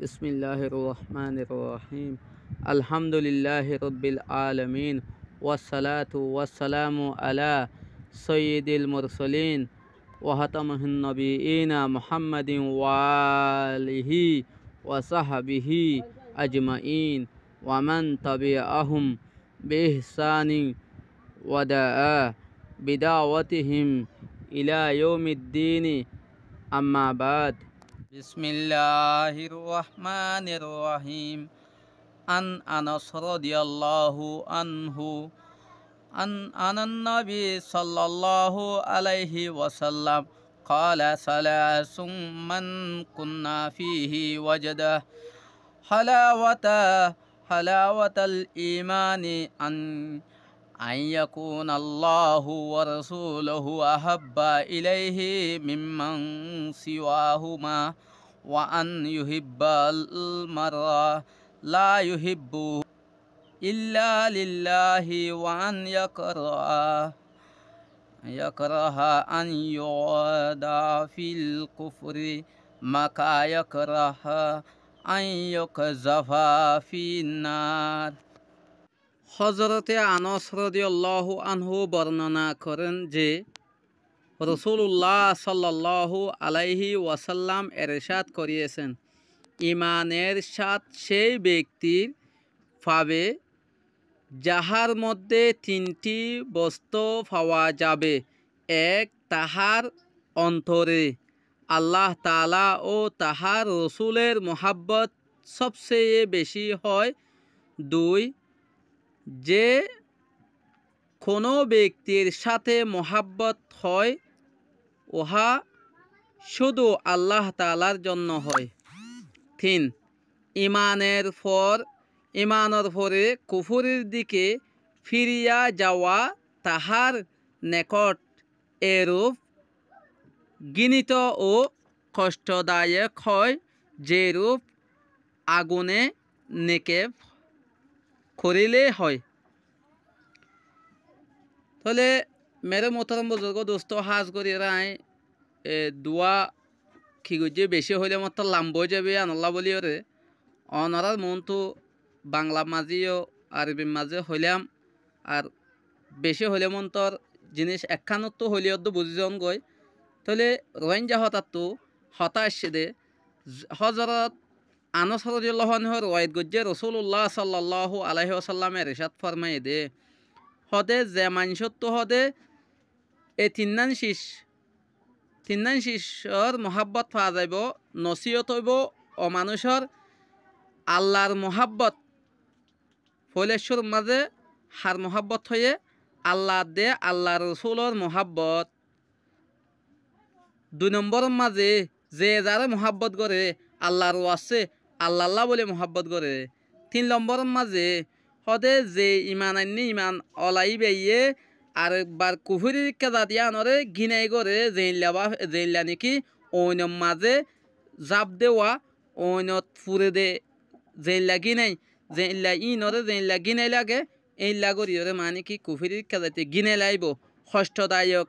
बिस्मिल्लाहिर्रहमानिर्रहीम अल्हम्दुलिल्लाहि रब्बिल आलमीन वस्सलातु वस्सलामु अला सय्यिदिल मुरसलीन व खतमिन नबिय्यिना मुहम्मदिन व आलिहि व सहबिहि अजमईन व मन तबिअहुम बिइहसानिन व दआ बिदावतिहिम इला यौमिद्दीन अम्मा बाद बिस्मिल्लाहिर्रहमानिर्रहीम अन अनस रदियल्लाहु अन्हु अन नबी सल्लल्लाहु अलैहि वसल्लम क़ाल सलासुम मन कुन्ना फीहि वजद हलावतल ईमानी अन यकून अल्लाहु व रसूलुहु अहब्बा इलैहि मिम्मन सिवाहुमा व अन युहिब्बल मर्रा ला युहिब्बु इल्ला लिल्लाहि व अन यकरहा अन युदा फिल कुफ्रि मका यकरहा अन युकज़फा फिन्नार। হযরতে আনাস রাদিয়াল্লাহু আনহু বর্ণনা করেন যে রাসূলুল্লাহ সাল্লাল্লাহু আলাইহি ওয়াসাল্লাম ইরশাদ করিয়েছেন, ঈমানের স্বাদ সেই ব্যক্তির পাবে যাহার মধ্যে তিনটি বস্তু পাওয়া যাবে। এক, তাহার অন্তরে আল্লাহ তাআলা ও তাহার রসুলের মহব্বত সবচেয়ে বেশি হয়। দুই, যে কোনো ব্যক্তির সাথে মহব্বত হয় উহা শুধু আল্লাহ তাআলার জন্য হয়। তিন, ঈমানের পরে কুফরের দিকে ফিরিয়া যাওয়া তাহার নিকট এরূপ ঘৃণিত ও কষ্টদায়ক হয় যেরূপ আগুনে নিক্ষেপ করিলে হয়। তাহলে মেরে মোহতারাম বুজুর্গ দোস্ত হাজ করি রায় দোয়া কি যে বেশি হইলে মত লাম্ব যাবে আনল্লা বলি ওরে অনরার মন তো বাংলা মাঝিও আরবি মাঝে হইলাম আর বেশি হইলে মন তোর জিনিস একখানত তো হইলে তো বুঝি জন গই। তাহলে রোহিঙ্গা হতার তো হতাশ দে হজরত আনাস রাদিয়াল্লাহু আনহু রওয়ায়াত গজ্জে রাসূলুল্লাহ সাল্লাল্লাহু আলাইহি ওয়াসাল্লামের ইরশাদ ফরমাই দে হদে যে মানুষত হদে এই তিন্নান শিষ্যর মহাব্বত পাওয়া যাইব, নসিহত হইব অমানুষর আল্লাহর মহাব্বত ফলেশ্বর মাঝে হার মহাব্বত হয়ে আল্লাহ দে আল্লাহ রসুলর মহাব্বত। দুই নম্বর মাঝে যে যারা মহাব্বত করে আল্লাহর আছে আল্লাহ বলে মহাব্বত করে। তিন নম্বর মাঝে হদে যে ইমান আনি ইমান অলাই বেয়ে আর একবার কুফুরির কেদা দিয়া নরে ঘিনাই করে জেইলা নাকি অন্য মাঝে জাপ দেওয়া অন্যত ফুরে দে জেইলা গিনাই জেইলা ই নরে জেইলা গিনাই লাগে এইলা করি ওরে মানে কি কুফুরির কেদাতে গিনাই লাইব কষ্টদায়ক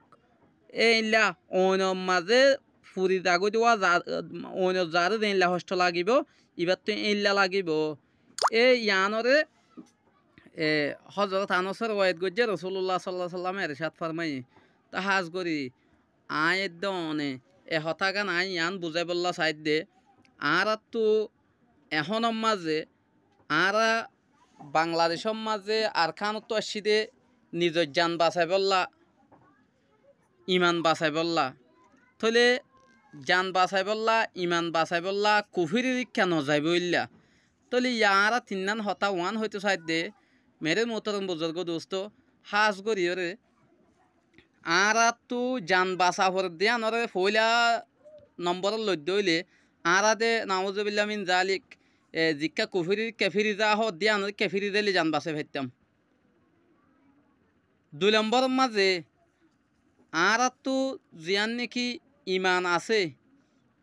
এইলা অন্য মাঝে ফুরি দাগো দেওয়া অন্য যারে জেইলা কষ্ট লাগিব এবার তো এইলা লাগিব। এই ইয়ানরে হযরত আনাসের ওয়াইদ গজ্জে রাসূলুল্লাহ সাল্লাল্লাহু আলাইহি ওয়াসাল্লাম ইরশাদ ফরমাই তাহাজ করি আয় দনে এ হতাগান আই ইয়ান বুঝাই বললা সাইড দে আর তো এখন মাঝে আর বাংলাদেশের মাঝে আর খানত আসি দে নিজের জান বাঁচাই বললা ইমান বাঁচাই বললা থলে জান বাঁচাই বললা ইমান বাঁচাই বললা কুফির কেন যাইব ইল্লা তলে ইয়ারা তিন্নান হতা ওয়ান হইতে সাইড দে মেরে মোহতারাম বুজুর্গ দোস্ত হাজ করি ওরে আর তো জান বাঁচা ভর দে আনরে ফইলা নম্বর লদ্য হইলে আর দে নাউজুবিল্লাহ মিন জালিক জিক্কা কুফিরি কেফিরি যা হ দিয়ে আনরে কেফিরি দিলে জান বাঁচে ফেরতাম। দুই নম্বর মাঝে আর তো জিয়ান নাকি ইমান আছে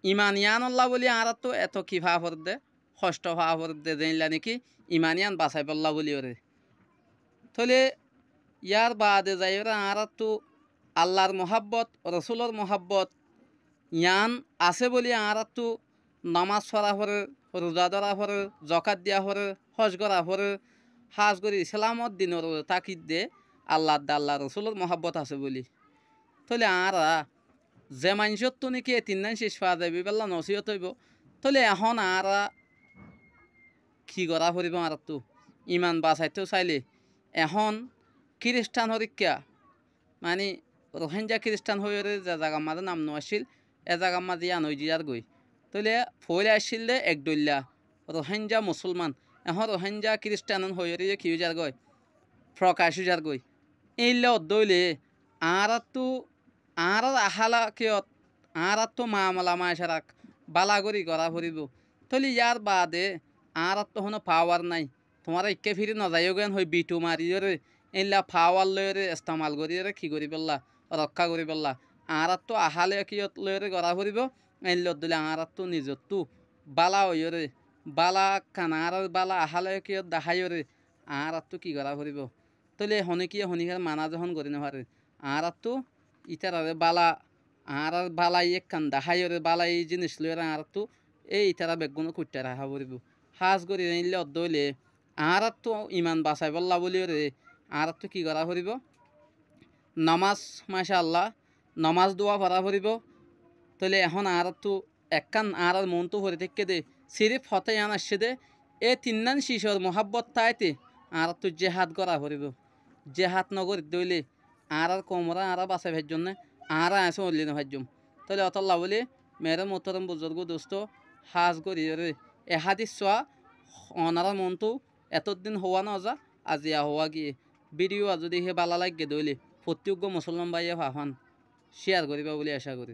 ইমান ইয়ান আল্লাহ বলি আর তো এত কি ভা ভর দে কষ্ট ভা ভর দে জানলা নাকি ইমানিয়ান বাঁচাই পাল্লা বলি ওরে তাহলে ইয়ার বাদে যাই ওরা আর তো আল্লাহর মহাব্বত রসুলের মহাব্বত ইয়ান আছে বলি আর তো নামাজ পড়া পরে রোজা ধরা পরে জকাত দিয়া পরে হজ করা পরে হাজ করি সালামত দিনের তাকিদ দে আল্লাহ রসুলের মহাব্বত আছে বলি তাহলে আরা যে মানুষের তো নাকি তিন দিন শেষ পাওয়া যাবে বেলা নসিহত হইব তাহলে এখন আরা কি করা পড়িব আর তো ইমান বাঁচাইতেও চাইলে এখন খ্রিস্টান হরিকা মানে রোহিঙ্গা খ্রিস্টান হয়ে যে জায়গার মাঝে নাম আসছিল এ জায়গার মাঝে আনই দিয়ার গই তাহলে ফলে আসছিল দে একদল্যা রোহিঙ্গা মুসলমান এখন রোহিঙ্গা খ্রিস্টান হয়ে কি যার গই প্রকাশ যার গই এইলে অদ্দইলে আর তো আর আহালা কিয়ত আর তো মামলা মায়েরাক বালাগরি করা ফুরিব তাহলে ইয়ার বাদে আর তো কোনো পাওয়ার নাই তোমার একে ফিরে নজাইও জ্ঞান হই বিটু মারিয়ে এইলা পাওয়ার লয়ে ইস্তেমাল করিয়ে কি করি পেলা রক্ষা করি পেলা আর তো আহালে কিয়ত লয়ে করা ফুরিব এইলত দিলে আর তো নিজত তো বালা হইরে বালা কানার বালা আহালে কিয়ত দেখাইরে আর তো কি করা ফুরিব তাহলে হনিকিয়ে হনিকার মানা যখন করি না পারে আর তো ইতার বালা আর বালা এক কান দেখাইরে বালা এই জিনিস লয়ে আর তো এই ইতারা বেগুন কুটতে রাখা পড়িব হাজ করি নিলে অদ্দইলে আর তো ইমান বাঁচাই বললা বলি রে আর তো কি করা পড়িব নমাজ মাশাআল্লাহ নমাজ দোয়া পড়া পড়িব তাহলে এখন আর তো একখান আর মন তো ভরে থেকে দে সিরিফ হতে আন আসছে দে এ তিন্নান শিশর মহাব্বত তাইতে আর তো জেহাদ করা পড়িব জেহাদ নগরী দইলে আর কমরা আর বাঁচাই ভাইর জন্য আর আছে অলি না ভাইজম তাহলে অতল্লা বলি মেরে মোহতরম বুজুর্গ দোস্ত হাজ করি রে এহাদিস চোৱা অনারা মনটো এতদিন হওয়া না যা আজি হওয়া গিয়ে ভিডিও যদি হে বালা লাগে দইলে প্রত্যেক মুসলমান ভাইয়ে ভাফান শেয়ার করিবা বলে আশা করি।